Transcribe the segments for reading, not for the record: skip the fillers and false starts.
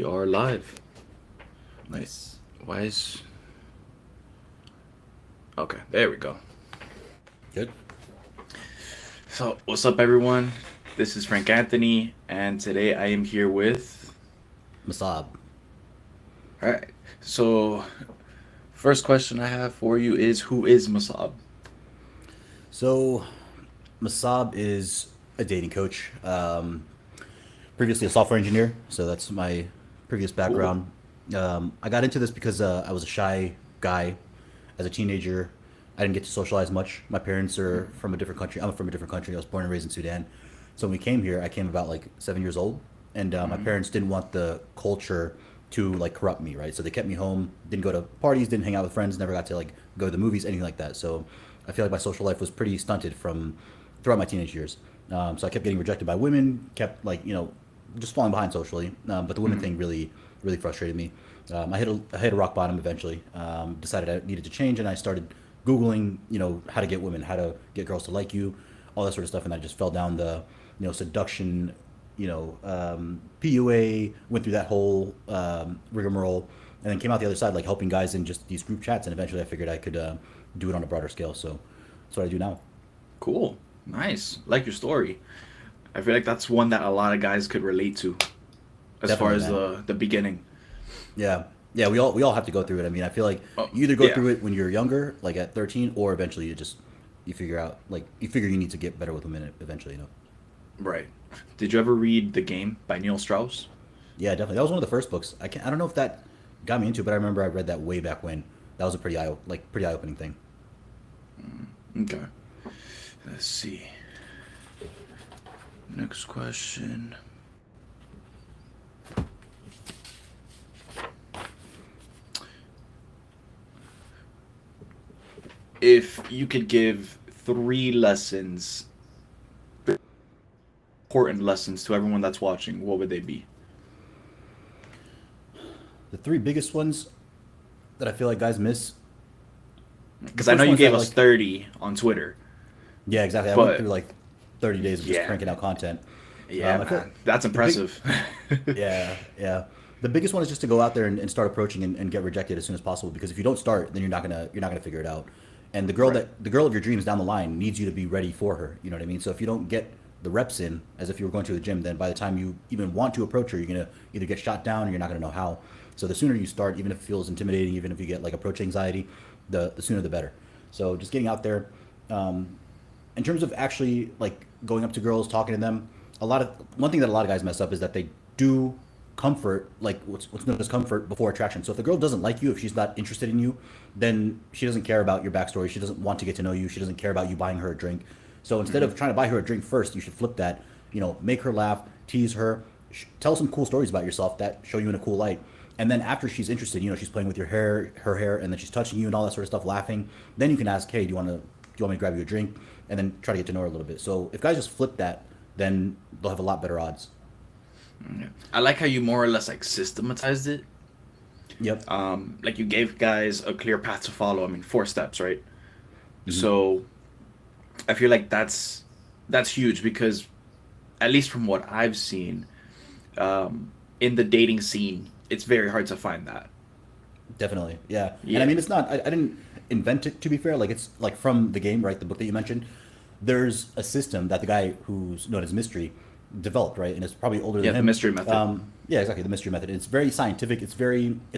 We are live. Wait, Nice. why is. Okay, there we go. Good. So, what's up, everyone? This is Frank Anthony, and today I am here with. Masab. Alright, so first question I have for you is who is Masab? So, Masab is a dating coach. Previously a software engineer, so that's my previous Cool. background. I got into this because I was a shy guy as a teenager. I didn't get to socialize much. My parents are from a different country. I'm from a different country. I was born and raised in Sudan. So when we came here, I came about like 7 years old, and my Mm-hmm. parents didn't want the culture to like corrupt me, right? So they kept me home. Didn't go to parties. Didn't hang out with friends. Never got to like go to the movies, anything like that. So I feel like my social life was pretty stunted from throughout my teenage years. So I kept getting rejected by women. Kept like just falling behind socially. But the women Mm-hmm. thing really frustrated me. I hit a rock bottom eventually. Decided I needed to change, and I started googling how to get women, how to get girls to like you, all that sort of stuff, and I just fell down the seduction, PUA, went through that whole rigmarole, and then came out the other side like helping guys in just these group chats, and eventually I figured I could do it on a broader scale. So that's what I do now. Cool. Nice. Like your story. I feel like that's one that a lot of guys could relate to as far Definitely, as man. the beginning. Yeah, yeah. We all have to go through it. I mean, I feel like Oh, you either go yeah. through it when you're younger, like at 13, or eventually you figure out like you figure you need to get better with women eventually. Right. Did you ever read The Game by Neil Strauss? Yeah, definitely. That was one of the first books. I don't know if that got me into it, but I remember I read that way back when. That was a pretty eye opening thing. Okay. Let's see. Next question. If you could give three lessons, important lessons to everyone that's watching, what would they be? The three biggest ones that I feel like guys miss. The Because I know first one you is gave that us like 30 on Twitter, yeah, exactly. I went but through like 30 days of just yeah, cranking out content. yeah, I feel man, that's the big impressive. yeah, yeah. The biggest one is just to go out there and start approaching and get rejected as soon as possible. Because if you don't start, then you're not gonna figure it out. And Right. the girl of your dreams down the line needs you to be ready for her. You know what I mean? So if you don't get the reps in as if you were going to the gym, then by the time you even want to approach her, you're gonna either get shot down or you're not gonna know how. So the sooner you start, even if it feels intimidating, even if you get like approach anxiety, the sooner the better. So just getting out there. In terms of actually like going up to girls, talking to them, one thing that a lot of guys mess up is that they do comfort, like what's known as comfort before attraction. So if the girl doesn't like you, if she's not interested in you, then she doesn't care about your backstory. She doesn't want to get to know you. She doesn't care about you buying her a drink. So instead Hmm. of trying to buy her a drink first, you should flip that. Make her laugh, tease her, tell some cool stories about yourself that show you in a cool light. And then after she's interested, she's playing with your hair, her hair, and then she's touching you and all that sort of stuff, laughing. Then you can ask, hey, do you want me to grab you a drink? And then try to get to know her a little bit. So if guys just flip that, then they'll have a lot better odds. Yeah. I like how you more or less like systematized it. Yep. Like you gave guys a clear path to follow. I mean, four steps, right? Hmm. So I feel like that's huge because at least from what I've seen, in the dating scene, it's very hard to find that. Definitely. Yeah. And I Yeah. mean, it's not, I didn't invent it to be fair. Like, it's like from the game, right? The book that you mentioned. There's a system that the guy who's known as Mystery developed, right? And it's probably older than Yeah, the him. mystery method. Yeah, exactly. The Mystery method. It's very scientific. It's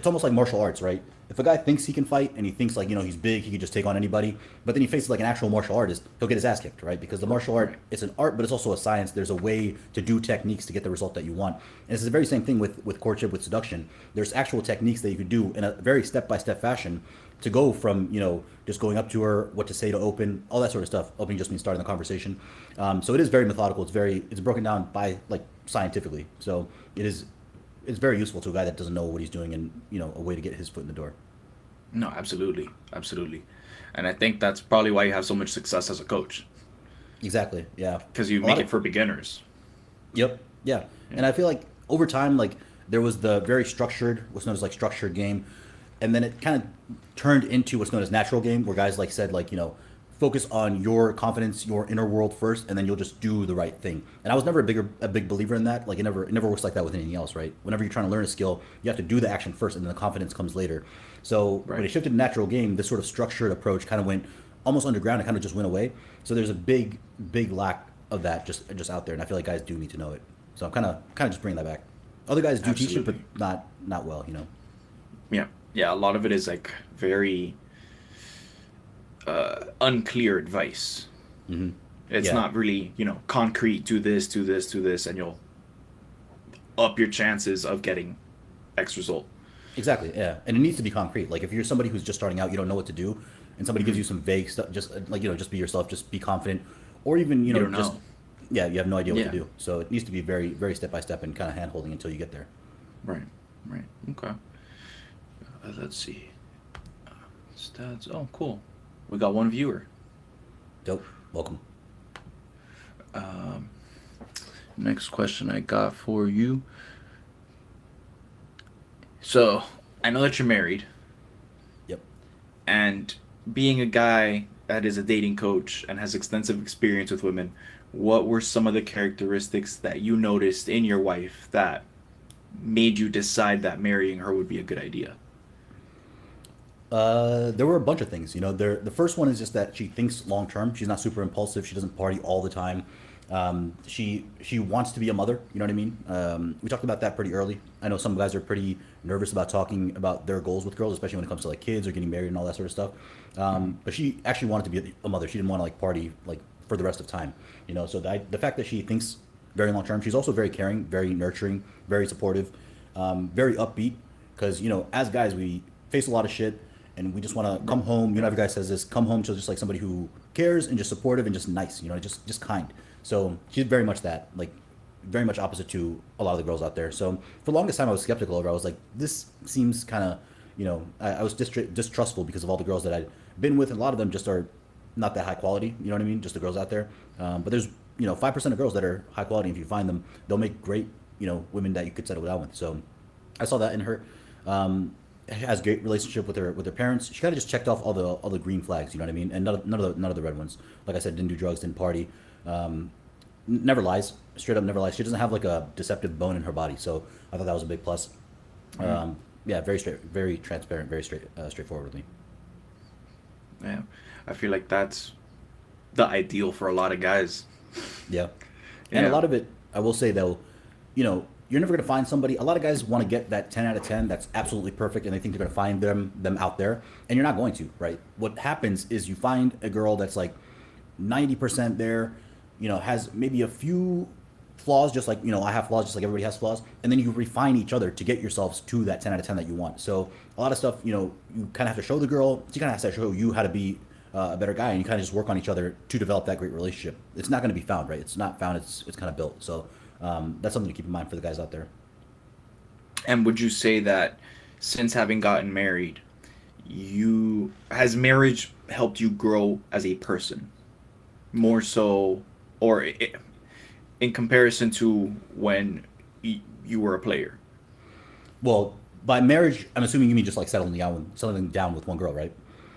almost like martial arts, right? If a guy thinks he can fight and he thinks like, he's big, he can just take on anybody, but then he faces like an actual martial artist, he'll get his ass kicked, right? Because the martial art, Right. it's an art, but it's also a science. There's a way to do techniques to get the result that you want. And it's the very same thing with courtship, with seduction. There's actual techniques that you can do in a very step by step fashion to go from just going up to her, what to say to open, all that sort of stuff. Opening just means starting the conversation. So it is very methodical. It's broken down by like scientifically. So it's very useful to a guy that doesn't know what he's doing, and a way to get his foot in the door. No, absolutely, absolutely, and I think that's probably why you have so much success as a coach Exactly. Yeah. because you A lot make of it for beginners. Yep. Yeah. Yeah. And I feel like over time, like there was the very structured, what's known as like structured game, and then it kind of turned into what's known as natural game, where guys like said like focus on your confidence, your inner world first, and then you'll just do the right thing. And I was never a big believer in that. Like it never works like that with anything else, right? Whenever you're trying to learn a skill, you have to do the action first, and then the confidence comes later. So when Right. it shifted to natural game, this sort of structured approach kind of went almost underground. It kind of just went away. So there's a big lack of that just out there, and I feel like guys do need to know it. So I'm kind of just bringing that back. Other guys do teach it, but Absolutely. not well, you know. Yeah. Yeah. A lot of it is like very unclear advice. Hmm. It's Yeah, not really, concrete, do this, do this, do this, and you'll up your chances of getting X result. exactly. Yeah, and it needs to be concrete. Like if you're somebody who's just starting out, you don't know what to do, and somebody gives Hmm. you some vague stuff, just like just be yourself, just be confident, or even You don't just know. yeah, you have no idea what to Yeah. do. So it needs to be very step by step and kind of hand holding until you get there. Right. Right. Okay. Let's see. Stats. Oh, cool. We got one viewer. Dope. Welcome. Um, Next question I got for you. So, I know that you're married, Yep. and being a guy that is a dating coach and has extensive experience with women, what were some of the characteristics that you noticed in your wife that made you decide that marrying her would be a good idea? There were a bunch of things. The first one is just that she thinks long term. She's not super impulsive. She doesn't party all the time. She wants to be a mother. You know what I mean? We talked about that pretty early. I know some guys are pretty nervous about talking about their goals with girls, especially when it comes to like kids or getting married and all that sort of stuff. Hmm. But she actually wanted to be a mother. She didn't want to like party like for the rest of time. So the fact that she thinks very long term. She's also very caring, very nurturing, very supportive, very upbeat. Because as guys, we face a lot of shit, and we just want to Right. come home. Every guy says this: come home to just like somebody who cares and just supportive and just nice. Just kind. So she's very much that, like, very much opposite to a lot of the girls out there. So for the longest time, I was skeptical of her. I was like, this seems kind of, I was distrustful because of all the girls that I'd been with, and a lot of them just are not that high quality. You know what I mean? Just the girls out there. But there's 5% of girls that are high quality. If you find them, they'll make great women that you could settle down with. So I saw that in her. Has great relationship with her parents. She kind of just checked off all the green flags. You know what I mean? And none of the red ones. Like I said, didn't do drugs, didn't party. Never lies. Straight up, never lies. She doesn't have like a deceptive bone in her body. So I thought that was a big plus. Mm. Yeah, very straight, very transparent, very straightforward with me. Yeah. I feel like that's the ideal for a lot of guys. Yeah. And a Yeah. lot of it, I will say though, you're never gonna find somebody. A lot of guys want to get that 10 out of 10 that's absolutely perfect, and they think they're gonna find them out there, and you're not going to, right? What happens is you find a girl that's like 90% there, has maybe a few flaws, just like I have flaws, just like everybody has flaws, and then you refine each other to get yourselves to that 10 out of 10 that you want. So a lot of stuff, you kind of have to show the girl. She kind of has to show you how to be a better guy, and you kind of just work on each other to develop that great relationship. It's not going to be found, right? It's not found. It's kind of built. So that's something to keep in mind for the guys out there. And would you say that since having gotten married, you has marriage helped you grow as a person more so, or in comparison to when you were a player? Well, by marriage, I'm assuming you mean just like settling down with one girl, right?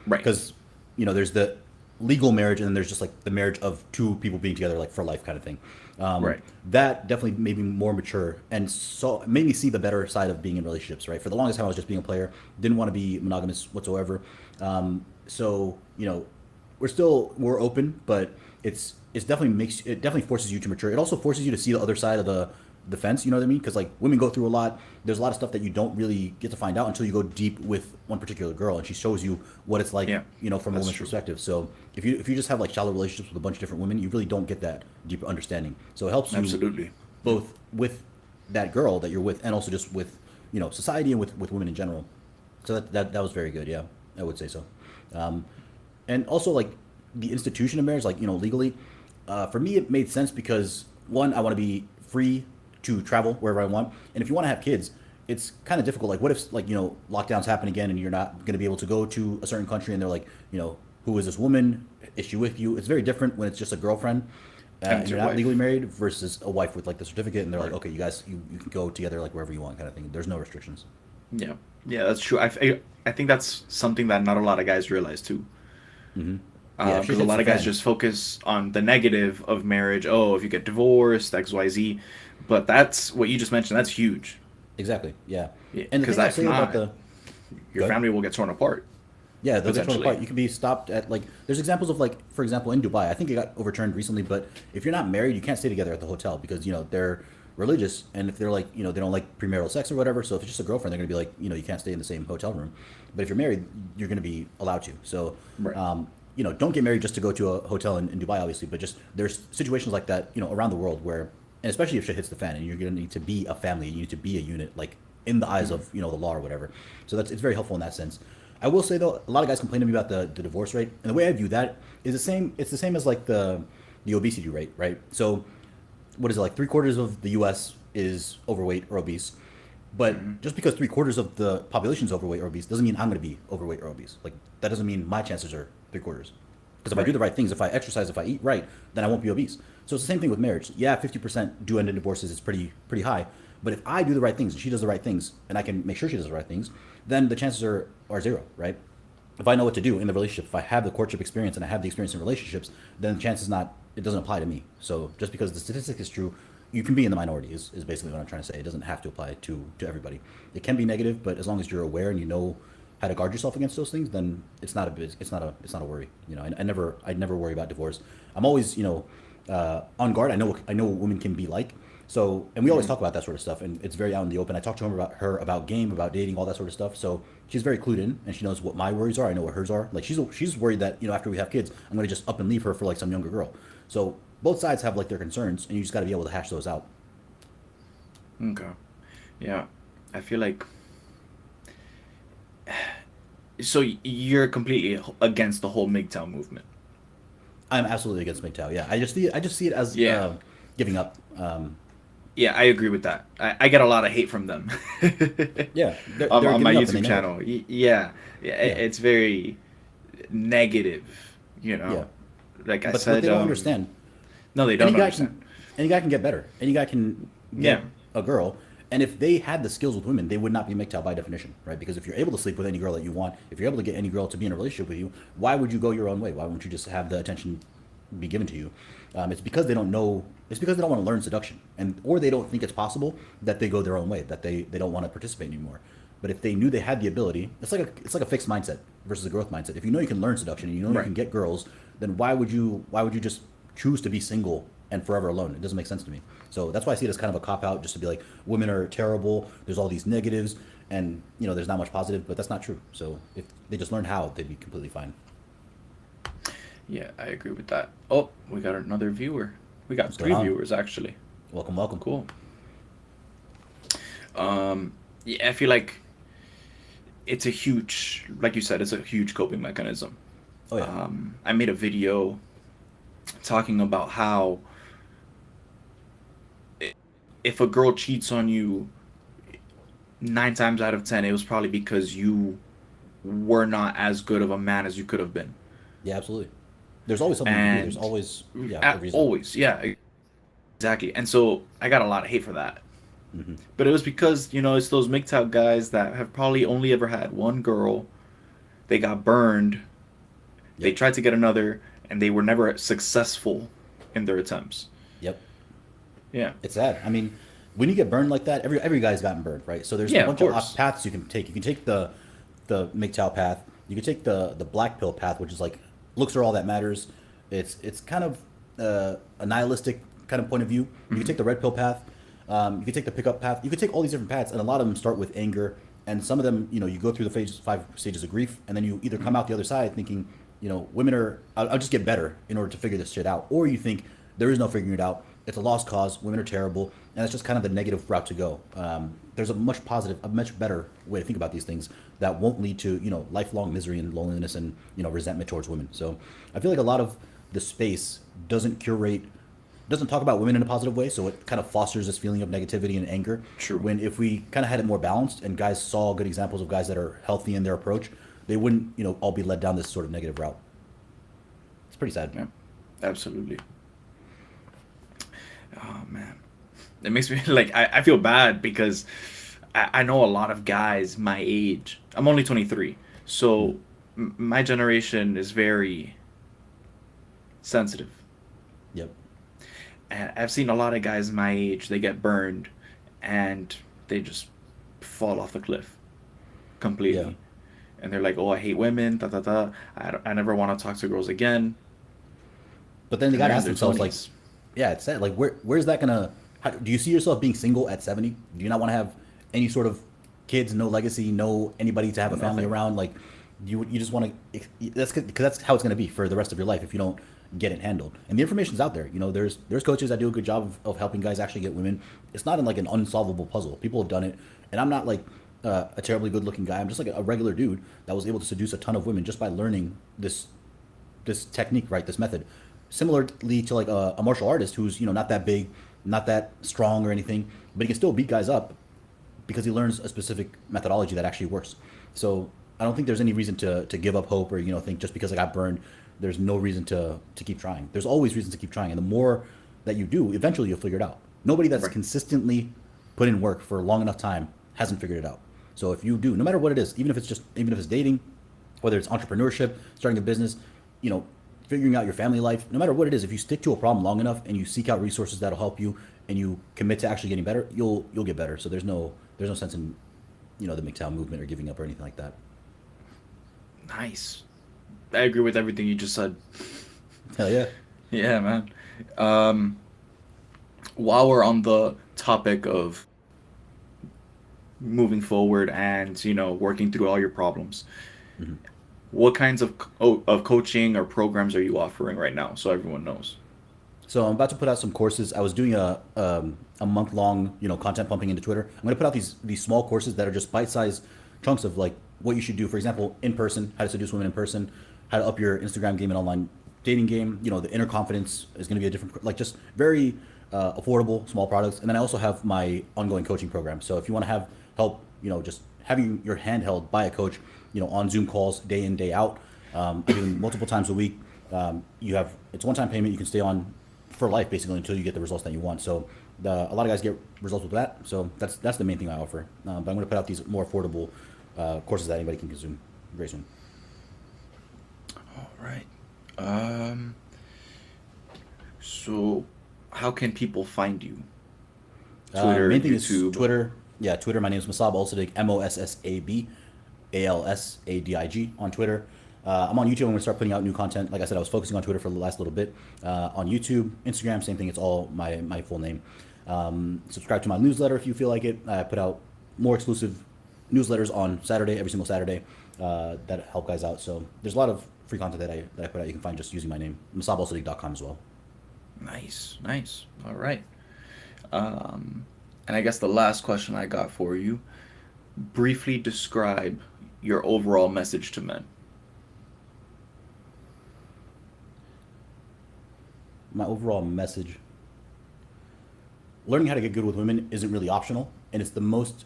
Right. Because there's the legal marriage, and then there's just like the marriage of two people being together like for life kind of thing. Right. That definitely made me more mature, and so it made me see the better side of being in relationships, right? For the longest time I was just being a player, didn't want to be monogamous whatsoever. So we're open, but it definitely forces you to mature. It also forces you to see the other side of the fence. You know what I mean? Because like women go through a lot. There's a lot of stuff that you don't really get to find out until you go deep with one particular girl, and she shows you what it's like, Yeah. from a That's woman's true. perspective. So if you just have like shallow relationships with a bunch of different women, you really don't get that deep understanding. So it helps you Absolutely. both with that girl that you're with, and also just with society and with women in general. So that was very good. Yeah, I would say so. Um, and also like the institution of marriage, like legally, for me it made sense because one, I want to be free to travel wherever I want, and if you want to have kids, it's kind of difficult. Like, what if like lockdowns happen again and you're not going to be able to go to a certain country, and they're like, who is this woman? Is she with you? It's very different when it's just a girlfriend. And And it's you're your not legally wife. married versus a wife with like the certificate, and they're like, Right. okay, you guys, you can go together like wherever you want, kind of thing. There's no restrictions. Yeah. Yeah, that's true. I think that's something that not a lot of guys realize too. Yeah, if shit Because a hits lot the of guys fan. just focus on the negative of marriage. Oh, if you get divorced, X, Y, Z. But that's what you just mentioned. That's huge. Exactly. Yeah. Yeah, And the because thing I'll if say about not, the your good. family will get torn apart Yeah, they'll get torn potentially. apart. You can be stopped at like. There's examples of like, for example, in Dubai. I think it got overturned recently, but if you're not married, you can't stay together at the hotel because they're religious, and if they're like they don't like premarital sex or whatever. So if it's just a girlfriend, they're gonna be like you can't stay in the same hotel room. But if you're married, you're gonna be allowed to. So Right. don't get married just to go to a hotel in Dubai, obviously. But just there's situations like that around the world where, and especially if shit hits the fan, and you're gonna need to be a family, you need to be a unit, like in the eyes of the law or whatever. So it's very helpful in that sense. I will say though, a lot of guys complain to me about the divorce rate, and the way I view that is the same. It's the same as like the obesity rate, right? So, what is it, like 3/4 of the U.S. is overweight or obese, but just because 3/4 of the population is overweight or obese doesn't mean I'm going to be overweight or obese. Like that doesn't mean my chances are 3/4. Because if I do Right. the right things, if I exercise, if I eat right, then I won't be obese. So it's the same thing with marriage. Yeah, 50% do end in divorces. It's pretty high. But if I do the right things and she does the right things, and I can make sure she does the right things, then the chances are zero, right? If I know what to do in the relationship, if I have the courtship experience and I have the experience in relationships, then the chances not it doesn't apply to me. So just because the statistic is true, you can be in the minority is basically what I'm trying to say. It doesn't have to apply to everybody. It can be negative, but as long as you're aware and you know how to guard yourself against those things, then it's not a worry. I never worry about divorce. I'm always on guard. I know what women can be like. So, and we always talk about that sort of stuff, and it's very out in the open. I talk to her about game, about dating, all that sort of stuff. So she's very clued in, and she knows what my worries are. I know what hers are. Like she's worried that after we have kids, I'm gonna just up and leave her for like some younger girl. So both sides have like their concerns, and you just got to be able to hash those out. Okay. Yeah. I feel like so you're completely against the whole MGTOW movement. I'm absolutely against MGTOW. Yeah, I just see it as Yeah. giving up. Yeah, I agree with that. I get a lot of hate from them Yeah, they're on my giving up, and they YouTube know it. channel. Yeah, yeah, Yeah, it's very negative, you yeah. know. Like I But what said, they don't understand, no, they any don't guy understand. can any guy can get better. Any guy can Yeah, get a girl, and if they had the skills with women, they would not be MGTOW by definition, right? Because if you're able to sleep with any girl that you want, if you're able to get any girl to be in a relationship with you, why would you go your own way? Why wouldn't you just have the attention be given to you? It's because they don't know. It's because they don't want to learn seduction, and or they don't think it's possible that they go their own way, that they don't want to participate anymore. But if they knew they had the ability, it's like a fixed mindset versus a growth mindset. If you know you can learn seduction and you know you right. can get girls, then why would you just choose to be single and forever alone? It doesn't make sense to me. So that's why I see it as kind of a cop out, just to be like women are terrible. There's all these negatives, and there's not much positive, but that's not true. So if they just learned how, they'd be completely fine. Yeah, I agree with that. Oh, we got another viewer. We got What's going three on? viewers actually. Welcome, welcome. Cool. Yeah, I feel like it's a huge, like you said, it's a huge coping mechanism. Oh yeah, I made a video talking about how if a girl cheats on you, 9 times out of 10, it was probably because you were not as good of a man as you could have been. yeah, absolutely. There's always something you can do. There's And always a reason. always, yeah, exactly. And so I got a lot of hate for that. Hmm. But it was because, it's those MGTOW guys that have probably only ever had one girl. They got burned. They Yep, tried to get another, and they were never successful in their attempts. yep. Yeah. It's sad. I mean, when you get burned like that, every guy's gotten burned, right? So there's a Yeah, of bunch of course. paths you can take. You can take the MGTOW path. You can take the black pill path, which is like looks are all that matters. It's kind of a nihilistic kind of point of view. You can take the red pill path. You can take the pickup path. You can take all these different paths, and a lot of them start with anger. And some of them, you go through the 5 stages of grief, and then you either come out the other side thinking, women are. I'll just get better in order to figure this shit out, or you think there is no figuring it out. It's a lost cause. Women are terrible, and that's just kind of the negative route to go. There's a much better way to think about these things that won't lead to lifelong misery and loneliness and resentment towards women. So I feel like a lot of the space doesn't talk about women in a positive way, so it kind of fosters this feeling of negativity and anger. True. When if we kind of had it more balanced and guys saw good examples of guys that are healthy in their approach, they wouldn't all be led down this sort of negative route. It's pretty sad. Yeah. Absolutely. Oh man. It makes me like I feel bad because I know a lot of guys my age. I'm only 23. Mm. So my generation is very sensitive. Yep. And I've seen a lot of guys my age, they get burned and they just fall off the cliff Yeah. completely. And they're like, oh, I hate women, da da da. I never want to talk to girls again. But then they And got they're to in ask their themselves, like, 20s. yeah, it's sad. Like, where's that gonna? Do you see yourself being single at 70? Do you not want to have any sort of kids, no legacy, no anybody to have a family Nothing. around? Like, you just want to. That's because that's how it's gonna be for the rest of your life if you don't get it handled. And the information's out there. You know, there's coaches that do a good job of helping guys actually get women. It's not in like an unsolvable puzzle. People have done it, and I'm not like a terribly good looking guy. I'm just like a regular dude that was able to seduce a ton of women just by learning this technique, right? This method. Similarly to like a martial artist who's not that big, not that strong or anything, but he can still beat guys up because he learns a specific methodology that actually works. So I don't think there's any reason to give up hope or think just because I got burned, there's no reason to keep trying. There's always reasons to keep trying, and the more that you do, eventually you'll figure it out. Nobody that's Right. consistently put in work for a long enough time hasn't figured it out. So if you do, no matter what it is, even if it's dating, whether it's entrepreneurship, starting a business, you know, figuring out your family life, no matter what it is, if you stick to a problem long enough and you seek out resources that'll help you and you commit to actually getting better, you'll get better. So there's no sense in the MGTOW movement or giving up or anything like that. Nice. I agree with everything you just said. Hell yeah. Yeah, man. Um, while we're on the topic of moving forward and working through all your problems, Mhm. what kinds of coaching or programs are you offering right now, so everyone knows? So I'm about to put out some courses. I was doing a month long content pumping into Twitter. I'm going to put out these small courses that are just bite sized chunks of like what you should do. For example, in person, how to seduce women in person, how to up your Instagram game and online dating game. The inner confidence is going to be a different, like just very affordable small products. And then I also have my ongoing coaching program. So if you want to have help, just having your hand held by a coach, on Zoom calls day in day out, I do them multiple times a week. It's one time payment. You can stay on for life basically until you get the results that you want. So a lot of guys get results with that. So that's the main thing I offer. But I'm going to put out these more affordable courses that anybody can consume very soon. All right. Um, so how can people find you? Twitter, Main thing is YouTube. Twitter. Yeah, Twitter. My name is Masab Alsadig, Mossabalsadig on Twitter. I'm on YouTube. I'm going to start putting out new content. Like I said, I was focusing on Twitter for the last little bit. On YouTube, Instagram, same thing. It's all my full name. Subscribe to my newsletter if you feel like it. I put out more exclusive newsletters on Saturday, every single Saturday, that help guys out. So there's a lot of free content that I put out. You can find just using my name, masabalsadig.com as well. Nice, nice. All right. And I guess the last question I got for you, briefly describe your overall message to men. My overall message: learning how to get good with women isn't really optional, and it's the most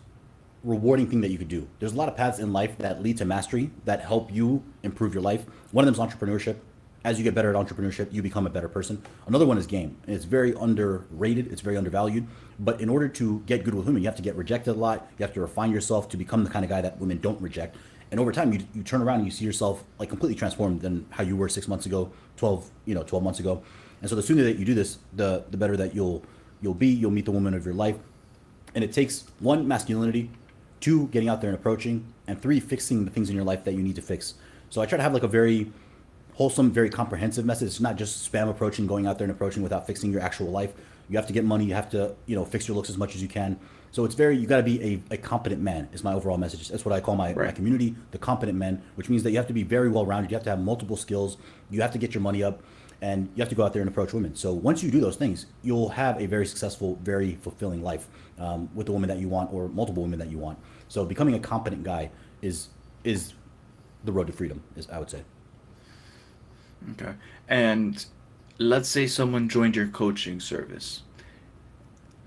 rewarding thing that you could do. There's a lot of paths in life that lead to mastery that help you improve your life. One of them is entrepreneurship. As you get better at entrepreneurship, you become a better person. Another one is game. And it's very underrated. It's very undervalued. But in order to get good with women, you have to get rejected a lot. You have to refine yourself to become the kind of guy that women don't reject. And over time, you turn around and you see yourself like completely transformed than how you were 6 months ago, 12 months ago. And so the sooner that you do this, the better that you'll be. You'll meet the woman of your life. And it takes one, masculinity, two, getting out there and approaching, and three, fixing the things in your life that you need to fix. So I try to have like a very wholesome, very comprehensive message. It's not just spam approaching, going out there and approaching without fixing your actual life. You have to get money. You have to, fix your looks as much as you can. So you got to be a competent man is my overall message. That's what I call my Right. community, the competent men, which means that you have to be very well-rounded. You have to have multiple skills. You have to get your money up, and you have to go out there and approach women. So once you do those things, you'll have a very successful, very fulfilling life with the woman that you want or multiple women that you want. So becoming a competent guy is the road to freedom, is I would say. Okay. And let's say someone joined your coaching service.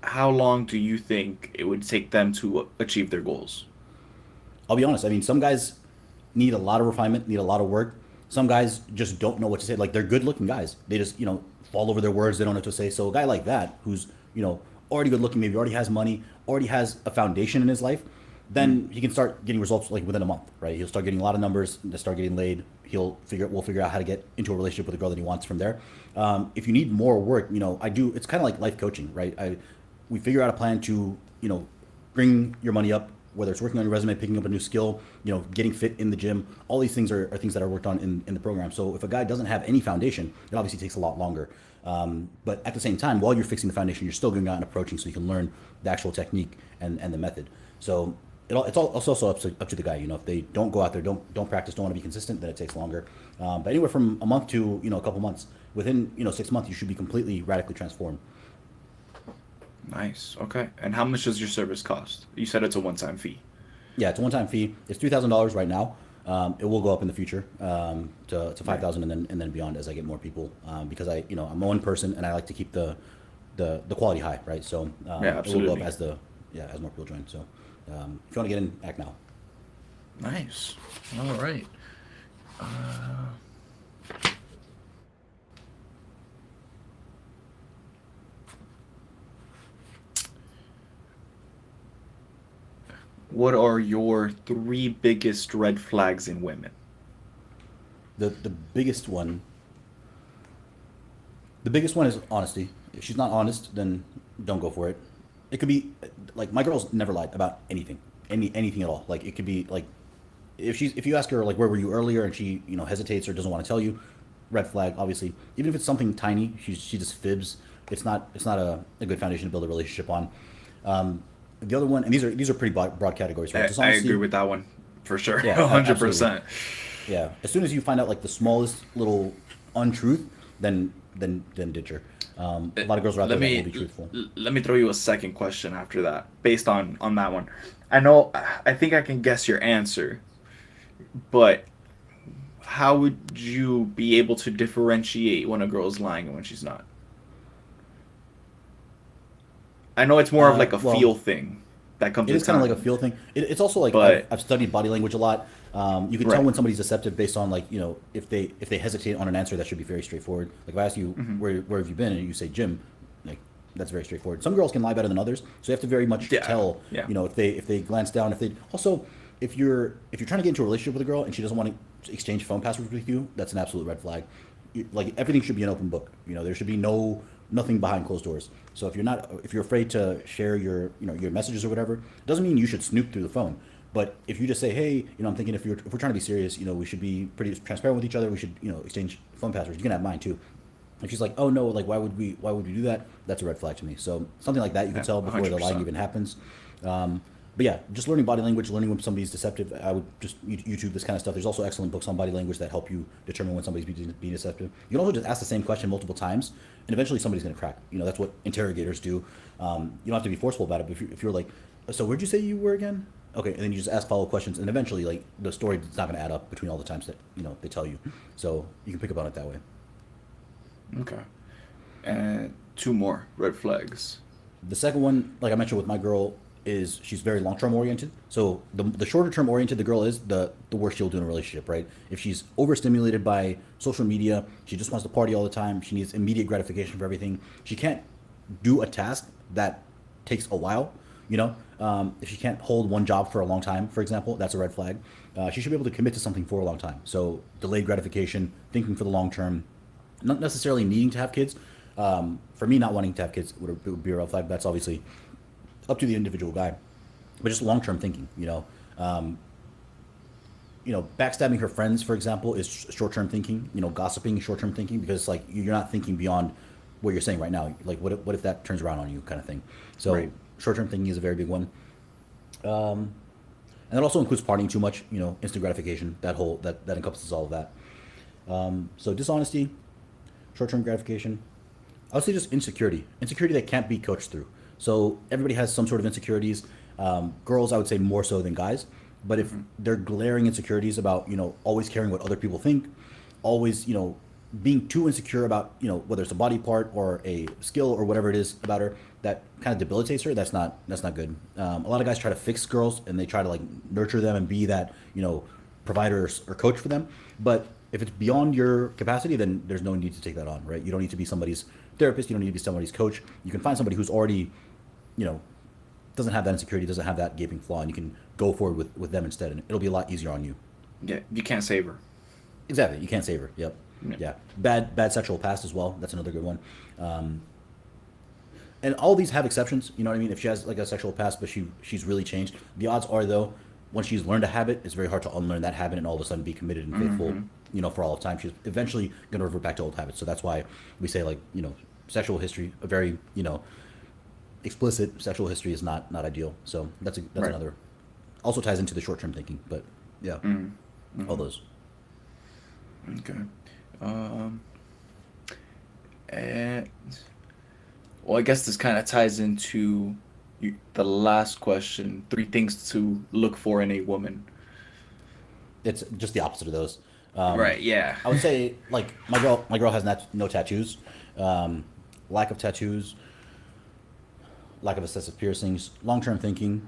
How long do you think it would take them to achieve their goals? I'll be honest. I mean, some guys need a lot of refinement, need a lot of work. Some guys just don't know what to say. Like they're good-looking guys. They just fall over their words. They don't know what to say. So a guy like that, who's already good-looking, maybe already has money, already has a foundation in his life, then he can start getting results like within a month, right? He'll start getting a lot of numbers, start getting laid. We'll figure out how to get into a relationship with a girl that he wants from there. If you need more work, it's kind of like life coaching, right? We figure out a plan to, bring your money up, whether it's working on your resume, picking up a new skill, getting fit in the gym. All these things are things that are worked on in the program. So if a guy doesn't have any foundation, it obviously takes a lot longer. But at the same time, while you're fixing the foundation, you're still going out and approaching so you can learn the actual technique and the method. So it's also up to the guy. If they don't go out there, don't practice, don't want to be consistent, then it takes longer. But anywhere from a month to a couple months, within 6 months, you should be completely radically transformed. Nice. Okay. And how much does your service cost? You said it's a one-time fee. Yeah, it's a one-time fee. It's $3,000 right now. It will go up in the future to 5,000 and then beyond as I get more people because I'm one person and I like to keep the quality high, right? So Yeah, it will go up absolutely. as more people join. So if you want to get in, act now. Nice. All right. What are your three biggest red flags in women? The biggest one. The biggest one is honesty. If she's not honest, then don't go for it. It could be like my girl's never lied about anything, anything at all. Like it could be like if you ask her like where were you earlier and she hesitates or doesn't want to tell you, red flag obviously. Even if it's something tiny, she just fibs. It's not a good foundation to build a relationship on. The other one, and these are pretty broad categories, right? I agree with that one for sure. Yeah, 100%. Yeah. As soon as you find out like the smallest little untruth, then ditch her. A lot of girls are out there that will be truthful. Let me throw you a second question after that, based on that one. I think I can guess your answer, but how would you be able to differentiate when a girl's lying and when she's not? I know it's more of like a Well, feel thing that comes it with is kind of like a time, feel thing. It's also like but I've studied body language a lot. You can tell right. when somebody's deceptive based on like if they hesitate on an answer that should be very straightforward. Like if I ask you where have you been and you say gym, like that's very straightforward. Some girls can lie better than others, so you have to very much Yeah, tell. yeah. If they glance down, if you're trying to get into a relationship with a girl and she doesn't want to exchange phone passwords with you, that's an absolute red flag. Like everything should be an open book. There should be nothing behind closed doors. So if you're afraid to share your messages or whatever, it doesn't mean you should snoop through the phone. But if you just say, hey, I'm thinking if we're trying to be serious, we should be pretty transparent with each other. We should exchange phone passwords. You can have mine too. If she's like, oh no, like why would we do that? That's a red flag to me. So something like that you can Yeah, tell before the lying 100%. even happens. But yeah, just learning body language, learning when somebody's deceptive. I would just YouTube this kind of stuff. There's also excellent books on body language that help you determine when somebody's being deceptive. You can also just ask the same question multiple times, and eventually somebody's going to crack. That's what interrogators do. You don't have to be forceful about it. But if you're like, so where'd you say you were again? Okay, and then you just ask follow-up questions, and eventually, like the story is not going to add up between all the times that they tell you. So you can pick up on it that way. Okay. And two more red flags. The second one, like I mentioned with my girl, is she's very long term oriented. So the shorter term oriented the girl is, the worse she'll do in a relationship, right? If she's overstimulated by social media, she just wants to party all the time, she needs immediate gratification for everything. She can't do a task that takes a while. If she can't hold one job for a long time, for example, that's a red flag. She should be able to commit to something for a long time. So delayed gratification, thinking for the long term, not necessarily needing to have kids. For me, not wanting to have kids would be a red flag. That's obviously up to the individual guy, but just long-term thinking. Backstabbing her friends, for example, is short-term thinking. Gossiping is short-term thinking because it's like you're not thinking beyond what you're saying right now. Like, what if that turns around on you, kind of thing. So Right. short-term thinking is a very big one. And that also includes partying too much. Instant gratification. That encompasses all of that. So dishonesty, short-term gratification. I would say just insecurity that can't be coached through. So everybody has some sort of insecurities. Girls, I would say more so than guys. But if they're glaring insecurities about, always caring what other people think, always, being too insecure about, whether it's a body part or a skill or whatever it is about her that kind of debilitates her, that's not good. A lot of guys try to fix girls and they try to like nurture them and be that, provider or coach for them. But if it's beyond your capacity, then there's no need to take that on, right? You don't need to be somebody's therapist. You don't need to be somebody's coach. You can find somebody who's already, doesn't have that insecurity, doesn't have that gaping flaw, and you can go forward with them instead, and it'll be a lot easier on you. Yeah, you can't save her. Exactly, you can't save her. Yep. Yeah. Yeah. Bad sexual past as well. That's another good one. Um, and all these have exceptions. You know what I mean? If she has like a sexual past, but she's really changed, the odds are though, when she's learned a habit, it's very hard to unlearn that habit and all of a sudden be committed and faithful. You know, for all of time, she's eventually going to revert back to old habits. So that's why we say like sexual history, a very explicit sexual history is not ideal. So that's Right. another. Also ties into the short term thinking, but yeah, all those. Okay. Um, and well, I guess this kind of ties into the last question: three things to look for in a woman. It's just the opposite of those. Right. Yeah. I would say like my girl has no tattoos, lack of tattoos, lack of excessive piercings, long term thinking,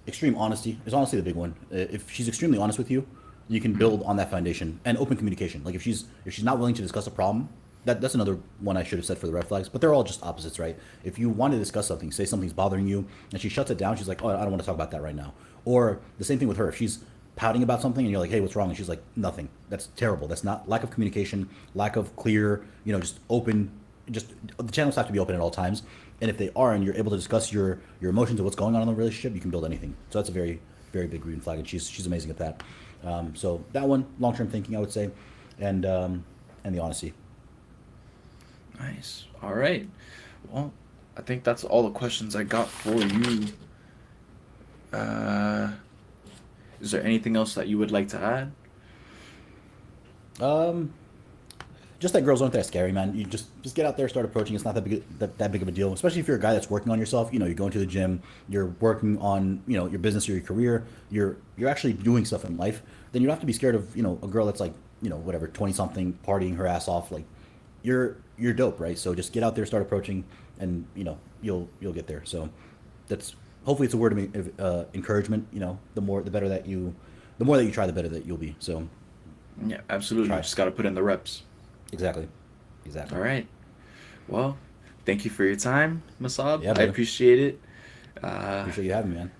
extreme honesty is honestly the big one. If she's extremely honest with you, you can build on that foundation and open communication. Like if she's not willing to discuss a problem, that's another one I should have said for the red flags. But they're all just opposites, right? If you want to discuss something, say something's bothering you, and she shuts it down, she's like, oh, I don't want to talk about that right now. Or the same thing with her. If she's pouting about something and you're like, hey, what's wrong? And she's like, nothing. That's terrible. That's not lack of communication, lack of clear, just open. Just the channels have to be open at all times. And if they are, and you're able to discuss your emotions and what's going on in the relationship, you can build anything. So that's a very very big green flag, and she's amazing at that. So that one, long term thinking, I would say, and the honesty. Nice. All right. Well, I think that's all the questions I got for you. Uh, is there anything else that you would like to add? Um, just that girls aren't that scary, man. You just get out there, start approaching. It's not that big of a deal, especially if you're a guy that's working on yourself. You're going to the gym, you're working on your business or your career. You're actually doing stuff in life. Then you don't have to be scared of a girl that's like whatever 20 something partying her ass off. Like you're dope, right? So just get out there, start approaching, and you'll get there. So that's hopefully it's a word of encouragement. The more the more that you try, the better that you'll be. So Yeah, absolutely. Try. You just got to put in the reps. exactly. All right. Well, thank you for your time, Masab. Yeah, I brother. appreciate it. Appreciate you having me, man.